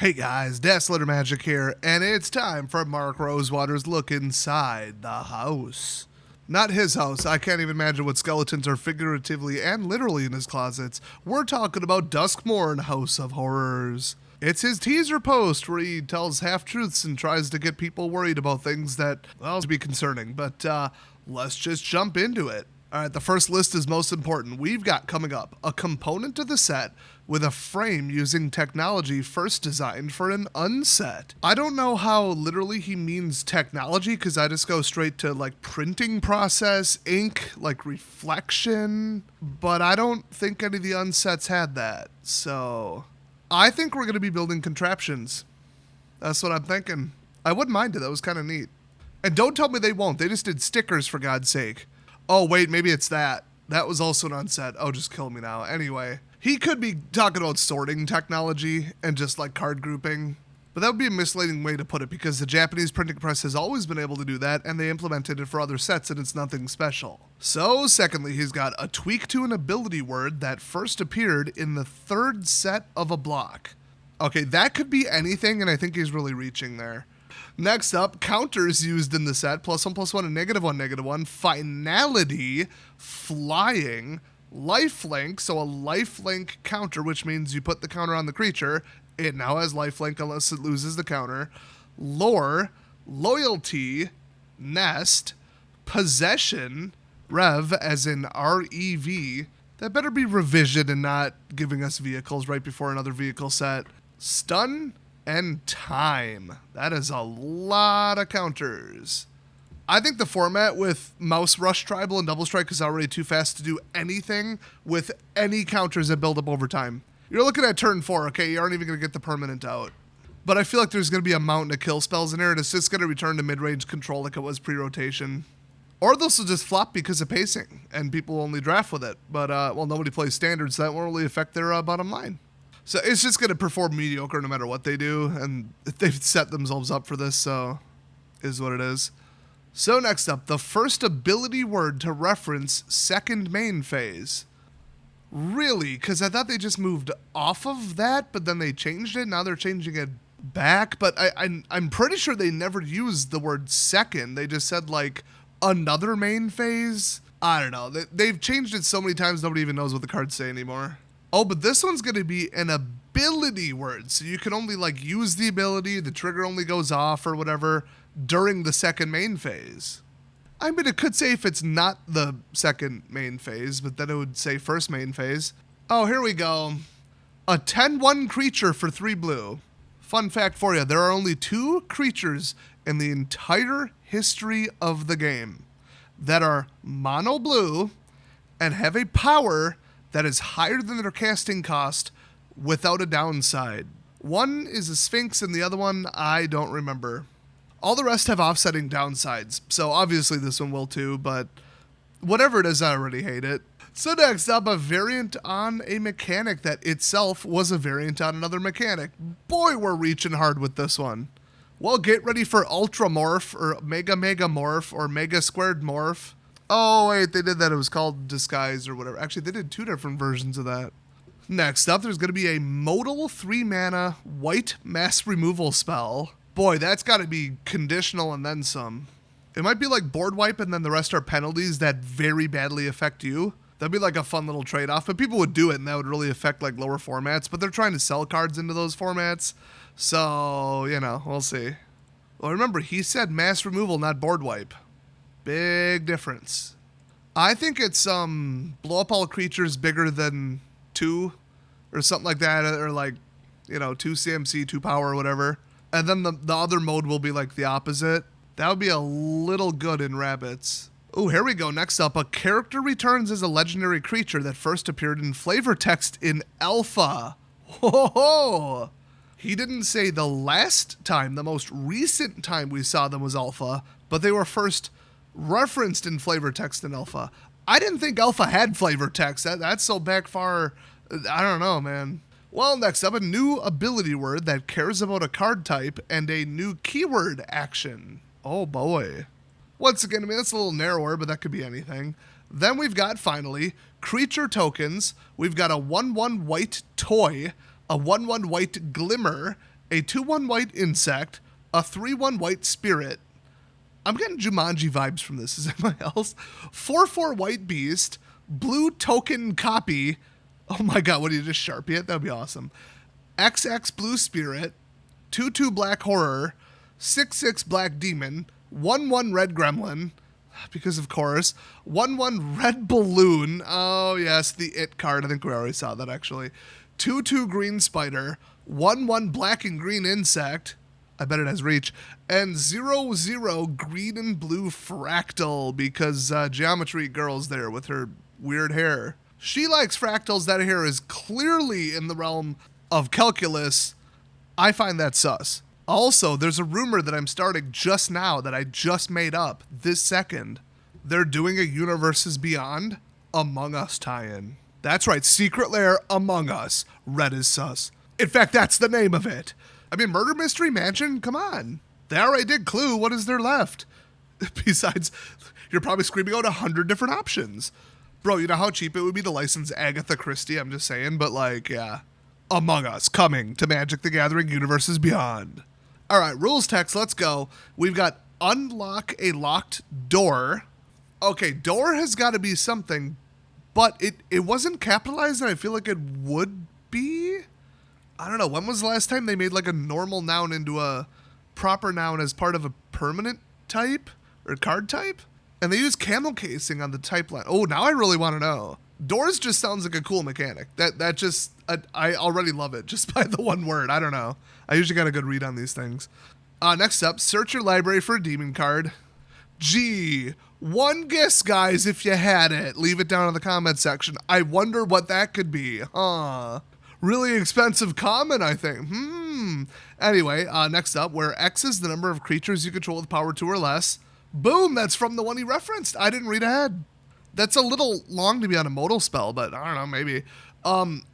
Hey guys, Dazzler Magic here, and it's time for Mark Rosewater's look inside the house. Not his house, I can't even imagine what skeletons are figuratively and literally in his closets. We're talking about Duskmourn, House of Horrors. It's his teaser post where he tells half-truths and tries to get people worried about things that, well, to be concerning, but let's just jump into it. Alright, the first list is most important. We've got coming up a component of the set with a frame using technology first designed for an unset. I don't know how literally he means technology because I just go straight to like printing process, ink, like reflection, but I don't think any of the unsets had that. So I think we're going to be building contraptions. That's what I'm thinking. I wouldn't mind it. That was kind of neat. And don't tell me they won't. They just did stickers for God's sake. Oh, wait, maybe it's that. That was also an unset. Oh, just kill me now. Anyway, he could be talking about sorting technology and just like card grouping. But that would be a misleading way to put it because the Japanese printing press has always been able to do that and they implemented it for other sets and it's nothing special. So, secondly, he's got a tweak to an ability word that first appeared in the third set of a block. Okay, that could be anything and I think he's really reaching there. Next up, counters used in the set, +1/+1 and -1/-1, finality, flying, lifelink, so a lifelink counter, which means you put the counter on the creature, it now has lifelink unless it loses the counter, lore, loyalty, nest, possession, rev, as in R-E-V, that better be revision and not giving us vehicles right before another vehicle set, stun, and time. That is a lot of counters. I think the format with Mouse Rush Tribal and Double Strike is already too fast to do anything with any counters that build up over time. You're looking at turn 4, okay? You aren't even going to get the permanent out. But I feel like there's going to be a mountain of kill spells in here, and it's just going to return to mid-range control like it was pre-rotation. Or those will just flop because of pacing, and people only draft with it. But, well, nobody plays standard, so that won't really affect their bottom line. So it's just going to perform mediocre no matter what they do, and they've set themselves up for this, so is what it is. So next up, the first ability word to reference second main phase. Really? Because I thought they just moved off of that, but then they changed it. Now they're changing it back, but I'm pretty sure they never used the word second. They just said, like, another main phase. I don't know. They've changed it so many times, nobody even knows what the cards say anymore. Oh, but this one's going to be an ability word, so you can only, like, use the ability, the trigger only goes off or whatever during the second main phase. I mean, it could say if it's not the second main phase, but then it would say first main phase. Oh, here we go. A 10/1 creature for 3 blue. Fun fact for you, there are only 2 creatures in the entire history of the game that are mono blue and have a power that is higher than their casting cost without a downside. One is a Sphinx and the other one, I don't remember. All the rest have offsetting downsides, so obviously this one will too, but whatever it is, I already hate it. So next up, a variant on a mechanic that itself was a variant on another mechanic. Boy, we're reaching hard with this one. Well, get ready for Ultra Morph, or Mega Morph, or Mega Squared Morph. Oh, wait, they did that. It was called Disguise or whatever. Actually, they did 2 different versions of that. Next up, there's going to be a modal 3-mana white mass removal spell. Boy, that's got to be conditional and then some. It might be like board wipe and then the rest are penalties that very badly affect you. That'd be like a fun little trade-off, but people would do it and that would really affect like lower formats, but they're trying to sell cards into those formats. So, you know, we'll see. Well, remember, he said mass removal, not board wipe. Big difference. I think it's blow up all creatures bigger than 2 or something like that, or like, you know, 2 CMC, 2 power or whatever. And then the other mode will be like the opposite. That would be a little good in rabbits. Oh, here we go. Next up, a character returns as a legendary creature that first appeared in flavor text in Alpha. Ho-ho-ho! He didn't say the last time, the most recent time we saw them was Alpha, but they were first referenced in flavor text in Alpha. I didn't think Alpha had flavor text. That's so back far. I don't know, man. Well, next up, a new ability word that cares about a card type and a new keyword action. Oh boy. Once again, I mean, that's a little narrower, but that could be anything. Then we've got, finally, creature tokens. We've got a 1/1 white toy, a 1/1 white glimmer, a 2/1 white insect, a 3/1 white spirit. I'm getting Jumanji vibes from this. Is anybody else? 4/4 white beast, blue token copy. Oh my god, what do you just Sharpie it? That'd be awesome. XX blue spirit, 2/2 black horror, 6/6 black demon, 1/1 red gremlin, because of course, 1/1 red balloon. Oh yes, the it card. I think we already saw that actually. 2/2 green spider, 1/1 black and green insect. I bet it has reach. And 0/0 green and blue fractal, because Geometry Girl's there with her weird hair. She likes fractals. That hair is clearly in the realm of calculus. I find that sus. Also, there's a rumor that I'm starting just now that I just made up this second. They're doing a Universes Beyond Among Us tie-in. That's right, Secret Lair Among Us. Red is sus. In fact, that's the name of it. I mean, Murder Mystery Mansion? Come on. They already did Clue. What is there left? Besides, you're probably screaming out 100 different options. Bro, you know how cheap it would be to license Agatha Christie? I'm just saying, but like, yeah. Among Us, coming to Magic the Gathering Universes Beyond. All right, rules text, let's go. We've got unlock a locked door. Okay, door has got to be something, but it wasn't capitalized, and I feel like it would be. I don't know, when was the last time they made like a normal noun into a proper noun as part of a permanent type or card type? And they use camel casing on the type line. Oh, now I really want to know. Doors just sounds like a cool mechanic. That just, I already love it just by the one word. I don't know. I usually got a good read on these things. Next up, search your library for a demon card. Gee, one guess, guys, if you had it. Leave it down in the comment section. I wonder what that could be. Really expensive common, I think. Anyway, next up, where X is the number of creatures you control with power 2 or less. Boom, that's from the one he referenced. I didn't read ahead. That's a little long to be on a modal spell, but I don't know, maybe.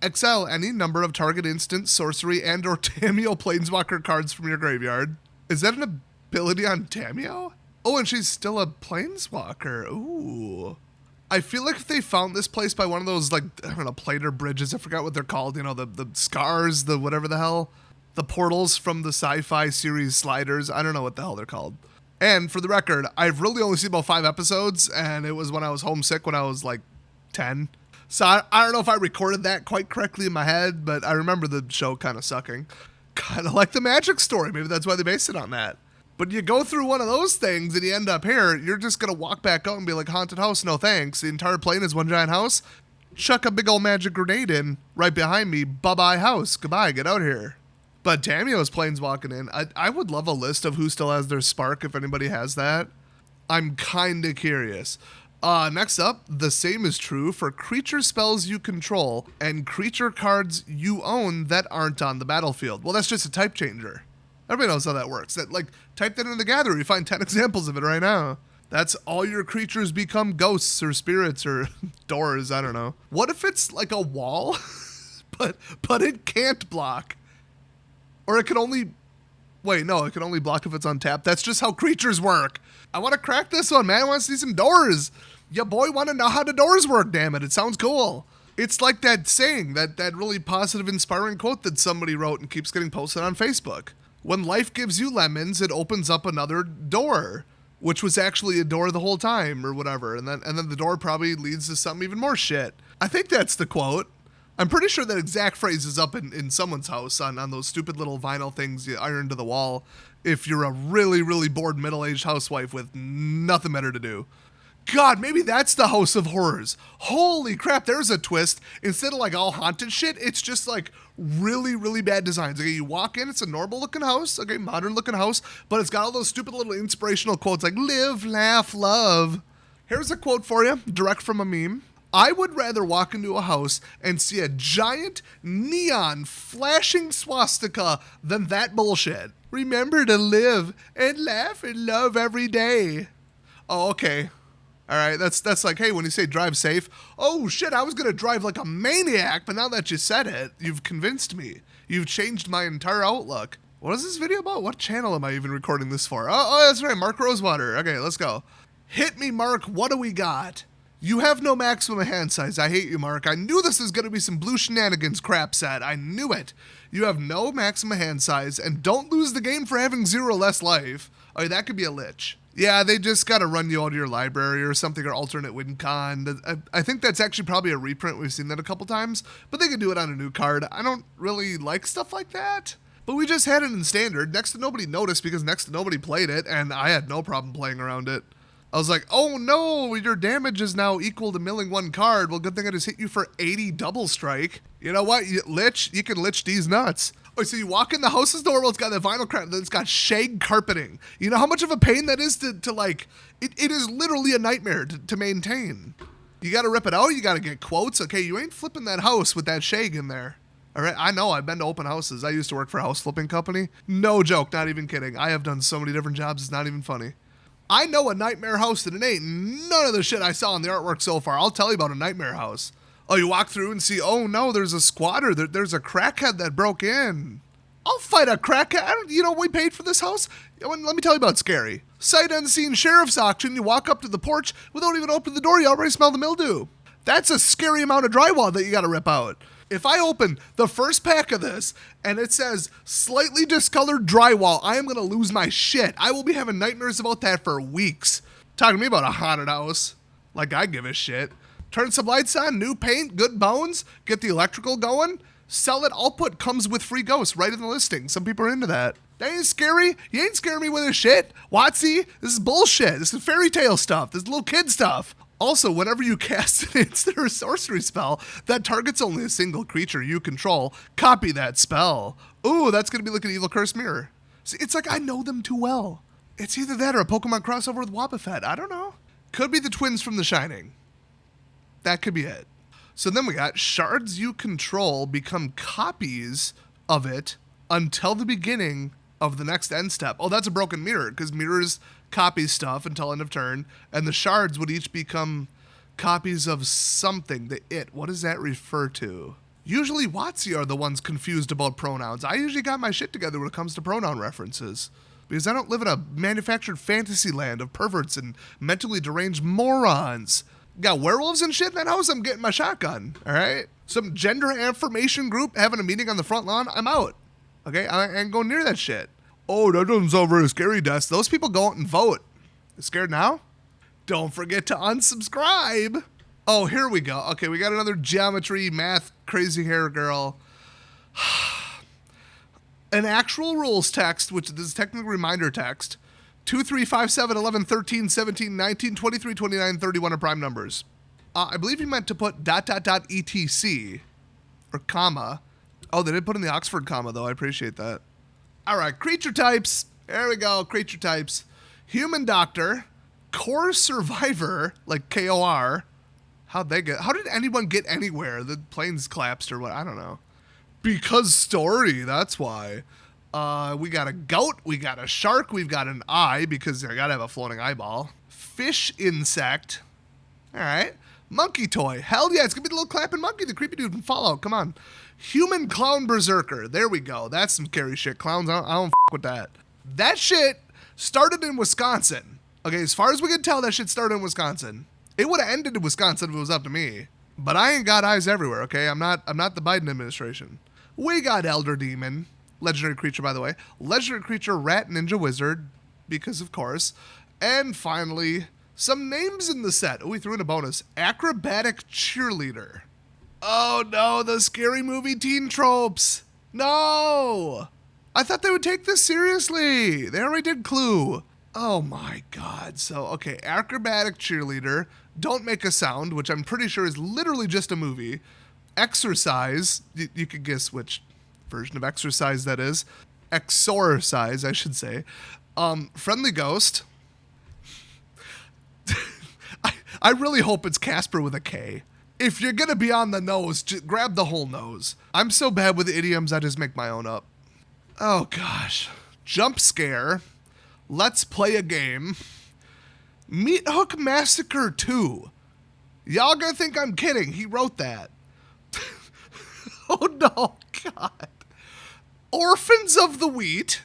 Exile any number of target instant, sorcery, and or Tamiyo Planeswalker cards from your graveyard. Is that an ability on Tamiyo? Oh, and she's still a Planeswalker. Ooh. I feel like if they found this place by one of those, like, I don't know, planar bridges, I forgot what they're called, you know, the scars, the whatever the hell, the portals from the sci-fi series sliders, I don't know what the hell they're called. And for the record, I've really only seen about 5 episodes, and it was when I was homesick when I was like 10. So I don't know if I recorded that quite correctly in my head, but I remember the show kind of sucking. Kind of like the Magic story. Maybe that's why they based it on that. But you go through one of those things and you end up here, you're just going to walk back out and be like, haunted house, no thanks. The entire plane is one giant house. Chuck a big old magic grenade in right behind me. Bye-bye house. Goodbye. Get out here. But Tamiyo's planeswalking in. I would love a list of who still has their spark if anybody has that. I'm kind of curious. Next up, the same is true for creature spells you control and creature cards you own that aren't on the battlefield. Well, that's just a type changer. Everybody knows how that works. Like, type that in the Gathering. You find 10 examples of it right now. That's all your creatures become ghosts or spirits or doors. I don't know. What if it's like a wall, but it can't block? Or it can only... Wait, no, it can only block if it's untapped. That's just how creatures work. I want to crack this one, man. I want to see some doors. Ya boy want to know how the doors work, damn it. It sounds cool. It's like that saying, that really positive, inspiring quote that somebody wrote and keeps getting posted on Facebook. When life gives you lemons, it opens up another door, which was actually a door the whole time or whatever. And then the door probably leads to something even more shit. I think that's the quote. I'm pretty sure that exact phrase is up in someone's house on those stupid little vinyl things you iron to the wall if you're a really, really bored middle-aged housewife with nothing better to do. God, maybe that's the House of Horrors. Holy crap, there's a twist. Instead of like all haunted shit, it's just like really, really bad designs. Okay, you walk in, it's a normal looking house, okay, modern looking house, but it's got all those stupid little inspirational quotes like live, laugh, love. Here's a quote for you, direct from a meme. I would rather walk into a house and see a giant neon flashing swastika than that bullshit. Remember to live and laugh and love every day. Oh, okay. All right, that's like, hey, when you say drive safe, oh shit, I was gonna drive like a maniac, but now that you said it, you've convinced me. You've changed my entire outlook. What is this video about? What channel am I even recording this for? Oh, that's right, Mark Rosewater. Okay, let's go. Hit me, Mark, what do we got? You have no maximum hand size. I hate you, Mark. I knew this was going to be some blue shenanigans crap set. I knew it. You have no maximum hand size, and don't lose the game for having 0 less life. Oh, that could be a lich. Yeah, they just got to run you out of your library or something, or alternate win con. I think that's actually probably a reprint. We've seen that a couple times, but they could do it on a new card. I don't really like stuff like that. But we just had it in standard. Next to nobody noticed because next to nobody played it, and I had no problem playing around it. I was like, oh no, your damage is now equal to milling 1 card. Well, good thing I just hit you for 80 double strike. You know what, lich, you can lich these nuts. Oh, so you walk in the house's door, well, it's got the vinyl crap, then it's got shag carpeting. You know how much of a pain that is to like, it is literally a nightmare to maintain. You gotta rip it out, you gotta get quotes. Okay, you ain't flipping that house with that shag in there. All right, I know, I've been to open houses. I used to work for a house flipping company. No joke, not even kidding. I have done so many different jobs, it's not even funny. I know a nightmare house that it ain't none of the shit I saw in the artwork so far. I'll tell you about a nightmare house. Oh, you walk through and see, oh no, there's a squatter. There's a crackhead that broke in. I'll fight a crackhead. You know, we paid for this house. Let me tell you about scary. Sight unseen sheriff's auction. You walk up to the porch without even opening the door. You already smell the mildew. That's a scary amount of drywall that you got to rip out. If I open the first pack of this and it says slightly discolored drywall, I am going to lose my shit. I will be having nightmares about that for weeks. Talking to me about a haunted house. Like I give a shit. Turn some lights on, new paint, good bones, get the electrical going, sell it. Output comes with free ghosts right in the listing. Some people are into that. That ain't scary. You ain't scaring me with this shit. Watsy, this is bullshit. This is fairy tale stuff. This is little kid stuff. Also, whenever you cast an instant or sorcery spell that targets only a single creature you control, copy that spell. Ooh, that's going to be like an Evil Curse Mirror. See, it's like I know them too well. It's either that or a Pokemon crossover with Wobbuffet. I don't know. Could be the twins from The Shining. That could be it. So then we got shards you control become copies of it until the beginning of the next end step. Oh, that's a broken mirror, because mirrors copy stuff until end of turn, and the shards would each become copies of something. What does that refer to? Usually Watsy are the ones confused about pronouns. I usually got my shit together when it comes to pronoun references, because I don't live in a manufactured fantasy land of perverts and mentally deranged morons. Got werewolves and shit in that house, I'm getting my shotgun, all right? Some gender affirmation group having a meeting on the front lawn, I'm out. Okay, I ain't going near that shit. Oh, that doesn't sound very scary, Des. Those people go out and vote. You scared now? Don't forget to unsubscribe. Oh, here we go. Okay, we got another geometry, math, crazy hair girl. An actual rules text, which this is technically reminder text. 2, 3, 5, 7, 11, 13, 17, 19, 23, 29, 31 are prime numbers. I believe he meant to put ... etc. or comma. Oh, they did put in the Oxford comma, though. I appreciate that. All right, creature types. There we go, creature types. Human Doctor, Core Survivor, like KOR. How did anyone get anywhere? The planes collapsed or what? I don't know. Because story, that's why. We got a goat, we got a shark, we've got an eye, because I gotta have a floating eyeball. Fish insect. All right. Monkey toy. Hell yeah, it's gonna be the little clapping monkey, the creepy dude from Fallout. Come on. Human clown berserker. There we go. That's some scary shit. Clowns, I don't f with that. That shit started in Wisconsin. Okay, as far as we can tell, that shit started in Wisconsin. It would have ended in Wisconsin if it was up to me. But I ain't got eyes everywhere, okay? I'm not the Biden administration. We got Elder Demon. Legendary creature, by the way. Legendary creature, Rat Ninja Wizard, because of course. And finally, some names in the set. Oh, we threw in a bonus. Acrobatic Cheerleader. Oh no, the scary movie teen tropes. No! I thought they would take this seriously. They already did Clue. Oh my god. So, okay, Acrobatic Cheerleader. Don't Make a Sound, which I'm pretty sure is literally just a movie. Exercise. You could guess which version of exercise that is. Exorcise, I should say. Friendly Ghost. I really hope it's Casper with a K. If you're gonna be on the nose, just grab the whole nose. I'm so bad with idioms, I just make my own up. Oh gosh. Jump Scare. Let's Play a Game. Meat Hook Massacre 2. Y'all gonna think I'm kidding. He wrote that. Oh no, God. Orphans of the Wheat.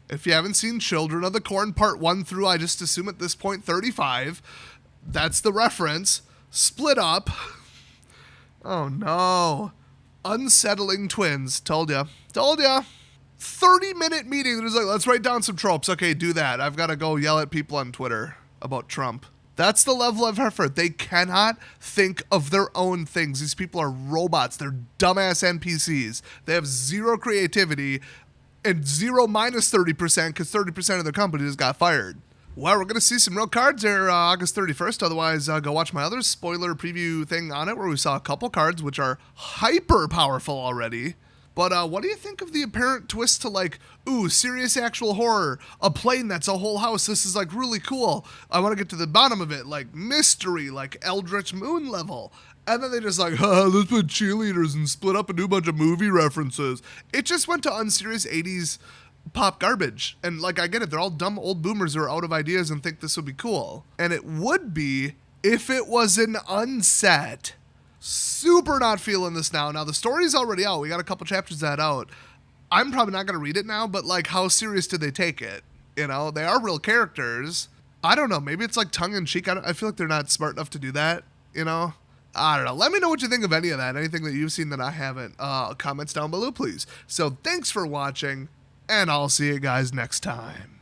If you haven't seen Children of the Corn Part 1 through, I just assume at this point 35. That's the reference. Split up. Oh no. Unsettling twins. Told ya. 30-minute meeting. There's like, let's write down some tropes. Okay, do that. I've got to go yell at people on Twitter about Trump. That's the level of effort. They cannot think of their own things. These people are robots. They're dumbass NPCs. They have zero creativity and zero minus 30% because 30% of their company just got fired. Well, we're going to see some real cards there August 31st. Otherwise, go watch my other spoiler preview thing on it where we saw a couple cards which are hyper powerful already. But what do you think of the apparent twist to like, ooh, serious actual horror, a plane that's a whole house, this is like really cool. I want to get to the bottom of it, like mystery, like Eldritch Moon level. And then they just like, let's put cheerleaders and split up and do a bunch of movie references. It just went to unserious 80s pop garbage. And like, I get it, they're all dumb old boomers who are out of ideas and think this would be cool. And it would be if it was an unset. Super not feeling this now. Now, the story's already out. We got a couple chapters of that out. I'm probably not going to read it now, but like, how serious did they take it? You know, they are real characters. I don't know. Maybe it's like tongue-in-cheek. I feel like they're not smart enough to do that, you know? I don't know. Let me know what you think of any of that. Anything that you've seen that I haven't. Comments down below, please. So thanks for watching, and I'll see you guys next time.